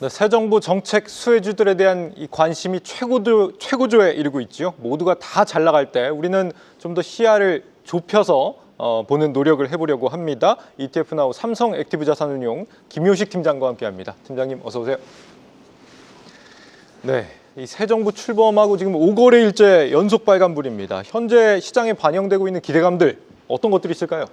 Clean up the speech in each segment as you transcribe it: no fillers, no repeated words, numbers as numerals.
네, 새 정부 정책 수혜주들에 대한 이 관심이 최고조에 이르고 있지요. 모두가 다 잘 나갈 때 우리는 좀 더 시야를 좁혀서 보는 노력을 해보려고 합니다. ETF 나우 삼성 액티브 자산운용 김효식 팀장과 함께합니다. 팀장님 어서 오세요. 네, 이 새 정부 출범하고 지금 5거래일째 연속 빨간불입니다. 현재 시장에 반영되고 있는 기대감들 어떤 것들이 있을까요?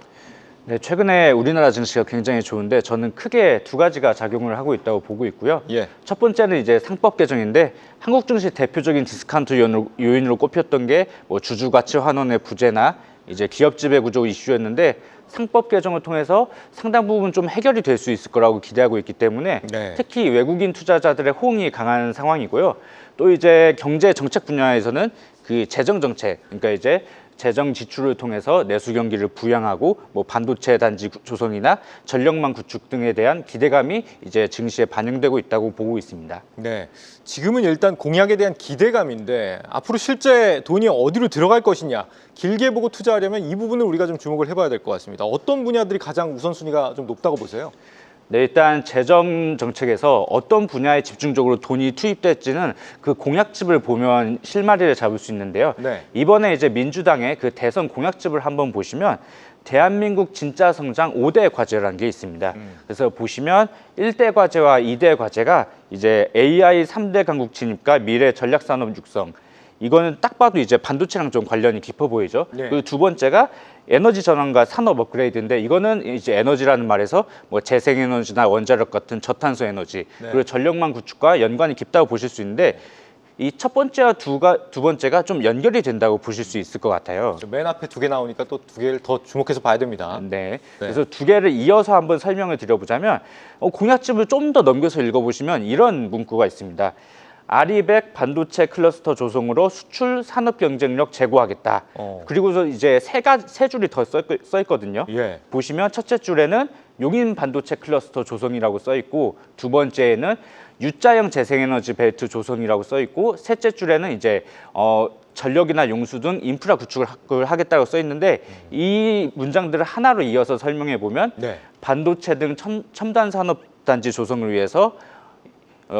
네, 최근에 우리나라 증시가 굉장히 좋은데 저는 크게 두 가지가 작용을 하고 있다고 보고 있고요. 예. 첫 번째는 이제 상법 개정인데 한국 증시 대표적인 디스카운트 요인으로 꼽혔던 게 뭐 주주 가치 환원의 부재나 이제 기업 지배 구조 이슈였는데 상법 개정을 통해서 상당 부분 좀 해결이 될 수 있을 거라고 기대하고 있기 때문에 네. 특히 외국인 투자자들의 호응이 강한 상황이고요. 또 이제 경제 정책 분야에서는 그 재정 정책, 그러니까 이제 재정 지출을 통해서 내수 경기를 부양하고 뭐 반도체 단지 조성이나 전력망 구축 등에 대한 기대감이 이제 증시에 반영되고 있다고 보고 있습니다. 네, 지금은 일단 공약에 대한 기대감인데 앞으로 실제 돈이 어디로 들어갈 것이냐 길게 보고 투자하려면 이 부분을 우리가 좀 주목을 해봐야 될 것 같습니다. 어떤 분야들이 가장 우선순위가 좀 높다고 보세요? 네, 일단 재정 정책에서 어떤 분야에 집중적으로 돈이 투입될지는 그 공약집을 보면 실마리를 잡을 수 있는데요. 네. 이번에 이제 민주당의 그 대선 공약집을 한번 보시면 대한민국 진짜 성장 5대 과제라는 게 있습니다. 그래서 보시면 1대 과제와 2대 과제가 이제 AI 3대 강국 진입과 미래 전략 산업 육성. 이거는 딱 봐도 이제 반도체랑 좀 관련이 깊어 보이죠. 네. 그리고 두 번째가 에너지 전환과 산업 업그레이드인데 이거는 이제 에너지라는 말에서 뭐 재생에너지나 원자력 같은 저탄소 에너지 네. 그리고 전력망 구축과 연관이 깊다고 보실 수 있는데 이 첫 번째와 두 번째가 좀 연결이 된다고 보실 수 있을 것 같아요. 맨 앞에 두 개 나오니까 또 두 개를 더 주목해서 봐야 됩니다. 네. 그래서 두 개를 이어서 한번 설명을 드려보자면 공약집을 좀 더 넘겨서 읽어보시면 이런 문구가 있습니다. 아리백 반도체 클러스터 조성으로 수출 산업 경쟁력 제고하겠다. 그리고서 이제 세 줄이 더 써 있거든요. 예. 보시면 첫째 줄에는 용인 반도체 클러스터 조성이라고 써 있고 두 번째에는 U자형 재생에너지 벨트 조성이라고 써 있고 셋째 줄에는 이제 전력이나 용수 등 인프라 구축을 하겠다고 써 있는데 이 문장들을 하나로 이어서 설명해 보면 네. 반도체 등 첨단 산업 단지 조성을 위해서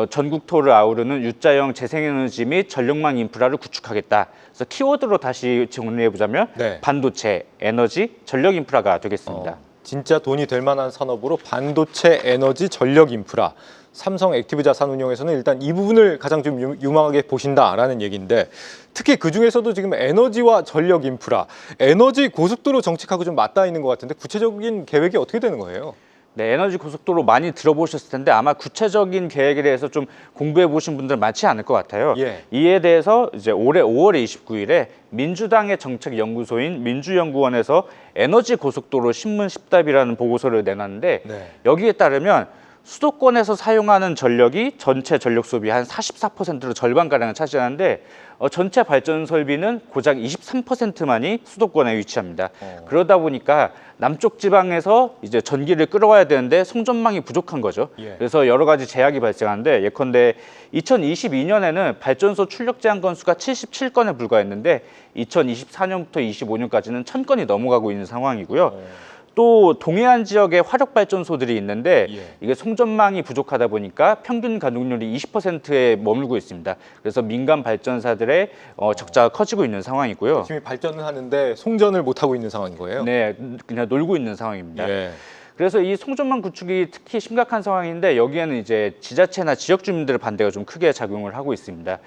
전국토를 아우르는 U자형 재생에너지 및 전력망 인프라를 구축하겠다. 그래서 키워드로 다시 정리해 보자면 네. 반도체, 에너지, 전력 인프라가 되겠습니다. 진짜 돈이 될 만한 산업으로 반도체, 에너지, 전력 인프라. 삼성 액티브 자산운용에서는 일단 이 부분을 가장 좀 유망하게 보신다라는 얘기인데 특히 그 중에서도 지금 에너지와 전력 인프라, 에너지 고속도로 정책하고 좀 맞닿아 있는 것 같은데 구체적인 계획이 어떻게 되는 거예요? 네, 에너지 고속도로 많이 들어보셨을 텐데 아마 구체적인 계획에 대해서 좀 공부해 보신 분들 많지 않을 것 같아요. 예. 이에 대해서 이제 올해 5월 29일에 민주당의 정책연구소인 민주연구원에서 에너지 고속도로 신문 10답이라는 보고서를 내놨는데 네. 여기에 따르면 수도권에서 사용하는 전력이 전체 전력 소비 한 44%로 절반가량을 차지하는데 전체 발전 설비는 고작 23%만이 수도권에 위치합니다. 그러다 보니까 남쪽 지방에서 이제 전기를 끌어와야 되는데 송전망이 부족한 거죠. 예. 그래서 여러 가지 제약이 발생하는데 예컨대 2022년에는 발전소 출력 제한 건수가 77건에 불과했는데 2024년부터 25년까지는 1000건이 넘어가고 있는 상황이고요. 또 동해안 지역에 화력 발전소들이 있는데 예. 이게 송전망이 부족하다 보니까 평균 가동률이 20%에 머물고 있습니다. 그래서 민간 발전사들의 적자가 커지고 있는 상황이고요. 열심히 발전을 하는데 송전을 못 하고 있는 상황인 거예요? 네, 그냥 놀고 있는 상황입니다. 예. 그래서 이 송전망 구축이 특히 심각한 상황인데 여기에는 이제 지자체나 지역 주민들의 반대가 좀 크게 작용을 하고 있습니다.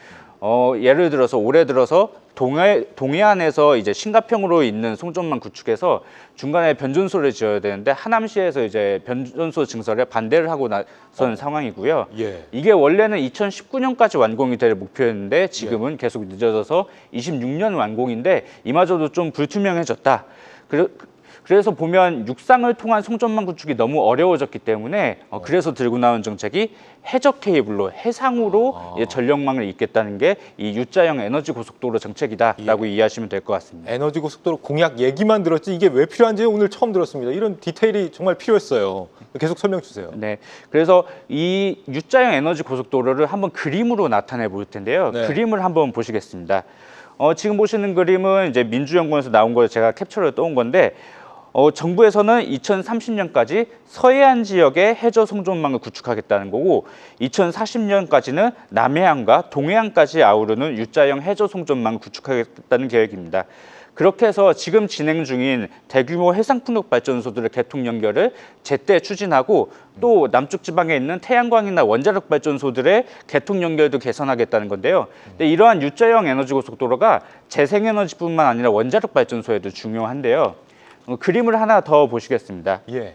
예를 들어서 올해 들어서 동해안에서 이제 신가평으로 있는 송전망 구축에서 중간에 변전소를 지어야 되는데 하남시에서 이제 변전소 증설에 반대를 하고 나선 상황이고요. 예. 이게 원래는 2019년까지 완공이 될 목표였는데 지금은 계속 늦어져서 26년 완공인데 이마저도 좀 불투명해졌다. 그래서 보면 육상을 통한 송전망 구축이 너무 어려워졌기 때문에 그래서 들고 나온 정책이 해적 케이블로 해상으로 전력망을 잇겠다는 게 이 U자형 에너지 고속도로 정책이다라고 이해하시면 될 것 같습니다. 에너지 고속도로 공약 얘기만 들었지 이게 왜 필요한지 오늘 처음 들었습니다. 이런 디테일이 정말 필요했어요. 계속 설명 주세요. 네, 그래서 이 U자형 에너지 고속도로를 한번 그림으로 나타내 볼 텐데요. 네. 그림을 한번 보시겠습니다. 지금 보시는 그림은 이제 민주연구원에서 나온 걸 제가 캡처를 떠온 건데 정부에서는 2030년까지 서해안 지역의 해저 송전망을 구축하겠다는 거고 2040년까지는 남해안과 동해안까지 아우르는 U자형 해저 송전망을 구축하겠다는 계획입니다. 그렇게 해서 지금 진행 중인 대규모 해상풍력 발전소들의 개통 연결을 제때 추진하고 또 남쪽 지방에 있는 태양광이나 원자력 발전소들의 개통 연결도 개선하겠다는 건데요. 근데 이러한 U자형 에너지 고속도로가 재생에너지뿐만 아니라 원자력 발전소에도 중요한데요. 그림을 하나 더 보시겠습니다. 예.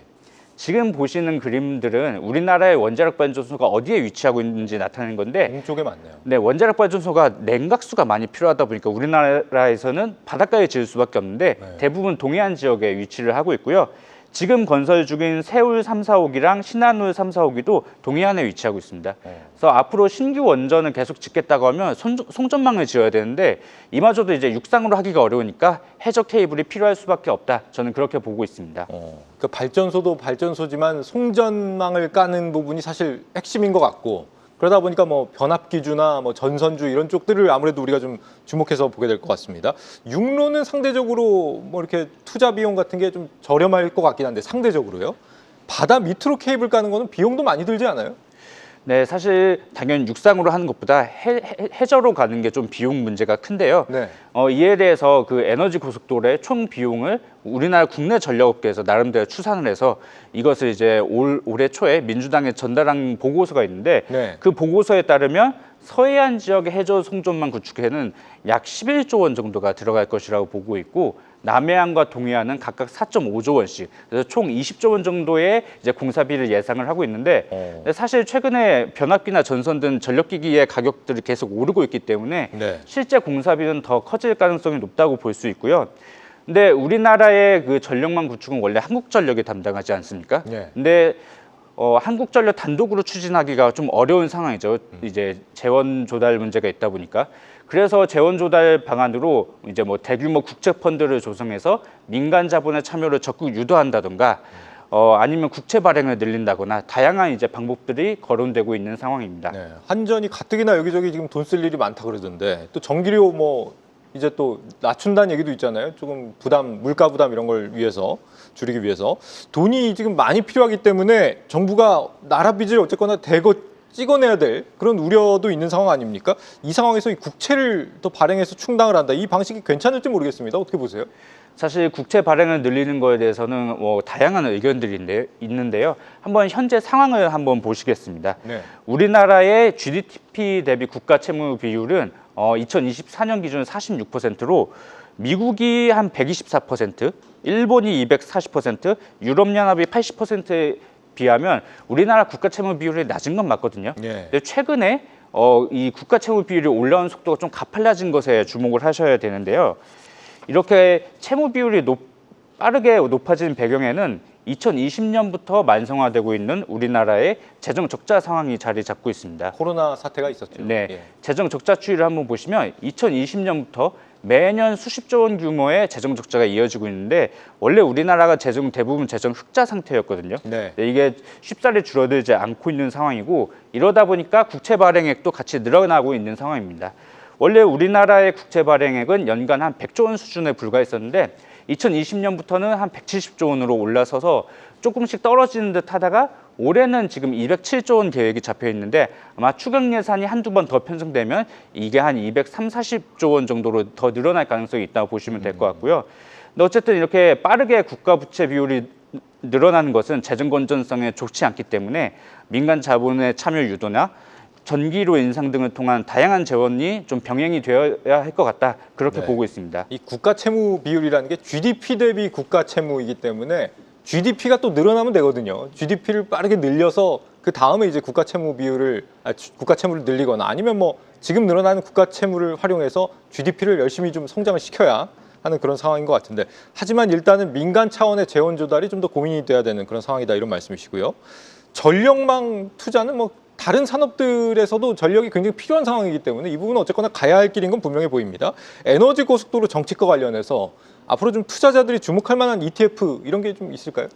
지금 보시는 그림들은 우리나라의 원자력 발전소가 어디에 위치하고 있는지 나타내는 건데 동쪽에 많네요. 네, 원자력 발전소가 냉각수가 많이 필요하다 보니까 우리나라에서는 바닷가에 지을 수밖에 없는데 네. 대부분 동해안 지역에 위치를 하고 있고요. 지금 건설 중인 세울 3, 4호기랑 신한울 3, 4호기도 동해안에 위치하고 있습니다. 그래서 앞으로 신규 원전을 계속 짓겠다고 하면 송전망을 지어야 되는데 이마저도 이제 육상으로 하기가 어려우니까 해저 케이블이 필요할 수밖에 없다. 저는 그렇게 보고 있습니다. 그 발전소도 발전소지만 송전망을 까는 부분이 사실 핵심인 것 같고 그러다 보니까 뭐 변압기주나 뭐 전선주 이런 쪽들을 아무래도 우리가 좀 주목해서 보게 될 것 같습니다. 육로는 상대적으로 뭐 이렇게 투자 비용 같은 게 좀 저렴할 것 같긴 한데 상대적으로요. 바다 밑으로 케이블 까는 거는 비용도 많이 들지 않아요? 네, 사실 당연히 육상으로 하는 것보다 해저로 가는 게 좀 비용 문제가 큰데요. 네. 이에 대해서 그 에너지 고속도로의 총 비용을 우리나라 국내 전력업계에서 나름대로 추산을 해서 이것을 이제 올해 초에 민주당에 전달한 보고서가 있는데 네. 그 보고서에 따르면 서해안 지역의 해저 송전망 구축에는 약 11조 원 정도가 들어갈 것이라고 보고 있고 남해안과 동해안은 각각 4.5조 원씩 그래서 총 20조 원 정도의 이제 공사비를 예상을 하고 있는데 사실 최근에 변압기나 전선 등 전력기기의 가격들이 계속 오르고 있기 때문에 네. 실제 공사비는 더 커질 가능성이 높다고 볼 수 있고요. 근데 우리나라의 그 전력망 구축은 원래 한국전력이 담당하지 않습니까? 네. 근데 한국전력 단독으로 추진하기가 좀 어려운 상황이죠. 이제 재원 조달 문제가 있다 보니까. 그래서 재원 조달 방안으로 이제 뭐 대규모 국제 펀드를 조성해서 민간 자본의 참여를 적극 유도한다던가 아니면 국채 발행을 늘린다거나 다양한 이제 방법들이 거론되고 있는 상황입니다. 네. 한전이 가뜩이나 여기저기 지금 돈 쓸 일이 많다 그러던데 또 전기료 뭐 이제 또 낮춘다는 얘기도 있잖아요. 조금 부담, 물가 부담 이런 걸 위해서 줄이기 위해서 돈이 지금 많이 필요하기 때문에 정부가 나라 빚을 어쨌거나 대거 찍어내야 될 그런 우려도 있는 상황 아닙니까? 이 상황에서 이 국채를 더 발행해서 충당을 한다. 이 방식이 괜찮을지 모르겠습니다. 어떻게 보세요? 사실 국채 발행을 늘리는 거에 대해서는 뭐 다양한 의견들이 있는데요. 한번 현재 상황을 한번 보시겠습니다. 네. 우리나라의 GDP 대비 국가 채무 비율은 2024년 기준 46%로 미국이 한 124%, 일본이 240%, 유럽연합이 80%에 비하면 우리나라 국가 채무 비율이 낮은 건 맞거든요. 네. 근데 최근에 이 국가 채무 비율이 올라온 속도가 좀 가팔라진 것에 주목을 하셔야 되는데요. 이렇게 채무 비율이 빠르게 높아진 배경에는 2020년부터 만성화되고 있는 우리나라의 재정 적자 상황이 자리 잡고 있습니다. 코로나 사태가 있었죠. 네, 예. 재정 적자 추이를 한번 보시면 2020년부터 매년 수십조 원 규모의 재정 적자가 이어지고 있는데 원래 우리나라가 대부분 재정 흑자 상태였거든요. 네. 이게 쉽사리 줄어들지 않고 있는 상황이고 이러다 보니까 국채 발행액도 같이 늘어나고 있는 상황입니다. 원래 우리나라의 국채 발행액은 연간 한 100조 원 수준에 불과했었는데 2020년부터는 한 170조 원으로 올라서서 조금씩 떨어지는 듯 하다가 올해는 지금 207조 원 계획이 잡혀 있는데 아마 추경 예산이 한두 번 더 편성되면 이게 한 230조 원 정도로 더 늘어날 가능성이 있다고 보시면 될 것 같고요. 근데 어쨌든 이렇게 빠르게 국가 부채 비율이 늘어나는 것은 재정 건전성에 좋지 않기 때문에 민간 자본의 참여 유도나 전기료 인상 등을 통한 다양한 재원이 좀 병행이 되어야 할 것 같다. 그렇게 네. 보고 있습니다. 이 국가 채무 비율이라는 게 GDP 대비 국가 채무이기 때문에 GDP가 또 늘어나면 되거든요. GDP를 빠르게 늘려서 그 다음에 이제 국가 채무를 늘리거나 아니면 뭐 지금 늘어나는 국가 채무를 활용해서 GDP를 열심히 좀 성장을 시켜야 하는 그런 상황인 것 같은데 하지만 일단은 민간 차원의 재원 조달이 좀 더 고민이 돼야 되는 그런 상황이다 이런 말씀이시고요. 전력망 투자는 뭐 다른 산업들에서도 전력이 굉장히 필요한 상황이기 때문에 이 부분은 어쨌거나 가야 할 길인 건 분명해 보입니다. 에너지 고속도로 정책과 관련해서 앞으로 좀 투자자들이 주목할 만한 ETF 이런 게 좀 있을까요?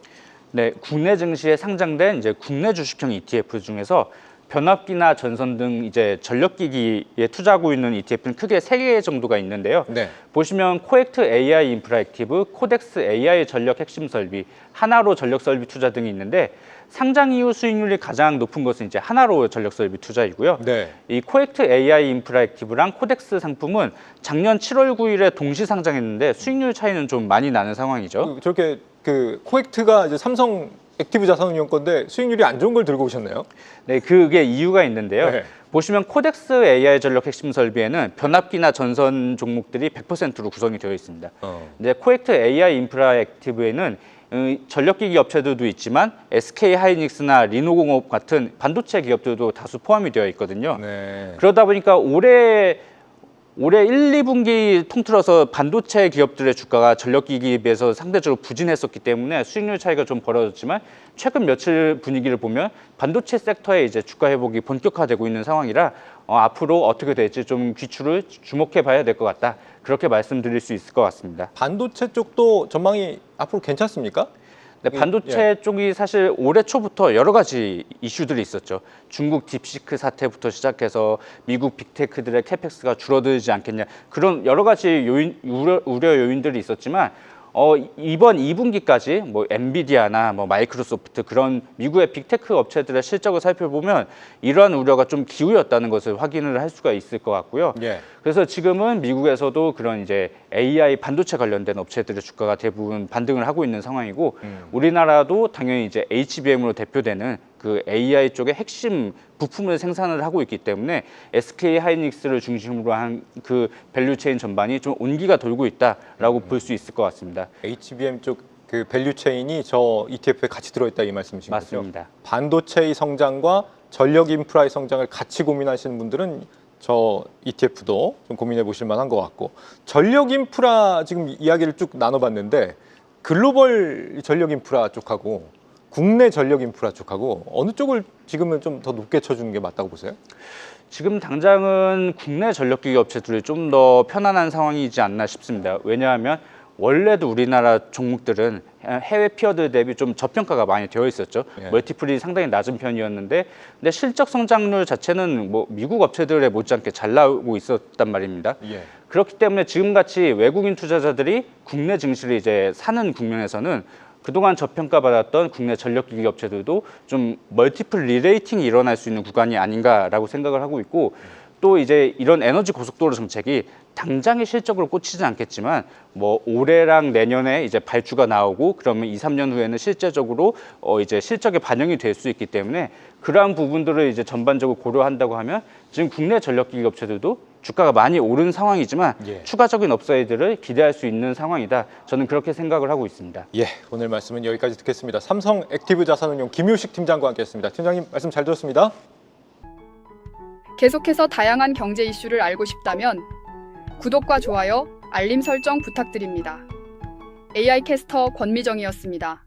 네, 국내 증시에 상장된 이제 국내 주식형 ETF 중에서 변압기나 전선 등 이제 전력기기에 투자하고 있는 ETF는 크게 3개 정도가 있는데요. 네. 보시면 코액트 AI 인프라 액티브, 코덱스 AI 전력 핵심 설비, 하나로 전력 설비 투자 등이 있는데 상장 이후 수익률이 가장 높은 것은 이제 하나로 전력 설비 투자이고요. 네. 이 코액트 AI 인프라 액티브랑 코덱스 상품은 작년 7월 9일에 동시 상장했는데 수익률 차이는 좀 많이 나는 상황이죠. 저렇게 그 코액트가 이제 삼성 액티브 자산운용 건데 수익률이 안 좋은 걸 들고 오셨네요. 네, 그게 이유가 있는데요. 네. 보시면 코덱스 AI 전력 핵심 설비에는 변압기나 전선 종목들이 100%로 구성이 되어 있습니다. 이제 코액트 AI 인프라 액티브에는 전력기기 업체들도 있지만 SK 하이닉스나 리노공업 같은 반도체 기업들도 다수 포함이 되어 있거든요. 네. 그러다 보니까 올해 1, 2분기 통틀어서 반도체 기업들의 주가가 전력기기에 비해서 상대적으로 부진했었기 때문에 수익률 차이가 좀 벌어졌지만 최근 며칠 분위기를 보면 반도체 섹터의 이제 주가 회복이 본격화되고 있는 상황이라 앞으로 어떻게 될지 좀 귀추를 주목해 봐야 될 것 같다. 그렇게 말씀드릴 수 있을 것 같습니다. 반도체 쪽도 전망이 앞으로 괜찮습니까? 네, 반도체 쪽이 사실 올해 초부터 여러 가지 이슈들이 있었죠. 중국 딥시크 사태부터 시작해서 미국 빅테크들의 캐펙스가 줄어들지 않겠냐 그런 여러 가지 우려 요인들이 있었지만 이번 2분기까지 뭐 엔비디아나 뭐 마이크로소프트 그런 미국의 빅테크 업체들의 실적을 살펴보면 이러한 우려가 좀 기우였다는 것을 확인을 할 수가 있을 것 같고요. 예. 그래서 지금은 미국에서도 그런 이제 AI 반도체 관련된 업체들의 주가가 대부분 반등을 하고 있는 상황이고 우리나라도 당연히 이제 HBM으로 대표되는 그 AI 쪽의 핵심 부품을 생산을 하고 있기 때문에 SK 하이닉스를 중심으로 한 그 밸류체인 전반이 좀 온기가 돌고 있다라고 볼 수 있을 것 같습니다. HBM 쪽 그 밸류 체인이 저 ETF에 같이 들어있다 이 말씀이신 거죠? 맞습니다. 반도체의 성장과 전력 인프라의 성장을 같이 고민하시는 분들은 저 ETF도 좀 고민해 보실 만한 것 같고 전력 인프라 지금 이야기를 쭉 나눠봤는데 글로벌 전력 인프라 쪽하고 국내 전력 인프라 쪽하고 어느 쪽을 지금은 좀 더 높게 쳐주는 게 맞다고 보세요? 지금 당장은 국내 전력기기 업체들이 좀 더 편안한 상황이지 않나 싶습니다. 왜냐하면 원래도 우리나라 종목들은 해외 피어들 대비 좀 저평가가 많이 되어 있었죠. 예. 멀티플이 상당히 낮은 편이었는데 근데 실적 성장률 자체는 뭐 미국 업체들에 못지않게 잘 나오고 있었단 말입니다. 예. 그렇기 때문에 지금같이 외국인 투자자들이 국내 증시를 이제 사는 국면에서는 그동안 저평가받았던 국내 전력기기 업체들도 좀 멀티플 리레이팅이 일어날 수 있는 구간이 아닌가라고 생각을 하고 있고 또 이제 이런 에너지 고속도로 정책이 당장의 실적으로 꽂히지 않겠지만 뭐 올해랑 내년에 이제 발주가 나오고 그러면 2, 3년 후에는 실제적으로 이제 실적에 반영이 될 수 있기 때문에 그러한 부분들을 이제 전반적으로 고려한다고 하면 지금 국내 전력기기 업체들도 주가가 많이 오른 상황이지만 예. 추가적인 업사이드를 기대할 수 있는 상황이다. 저는 그렇게 생각을 하고 있습니다. 예, 오늘 말씀은 여기까지 듣겠습니다. 삼성 액티브 자산운용 김효식 팀장과 함께했습니다. 팀장님 말씀 잘 들었습니다. 계속해서 다양한 경제 이슈를 알고 싶다면 구독과 좋아요, 알림 설정 부탁드립니다. AI 캐스터 권미정이었습니다.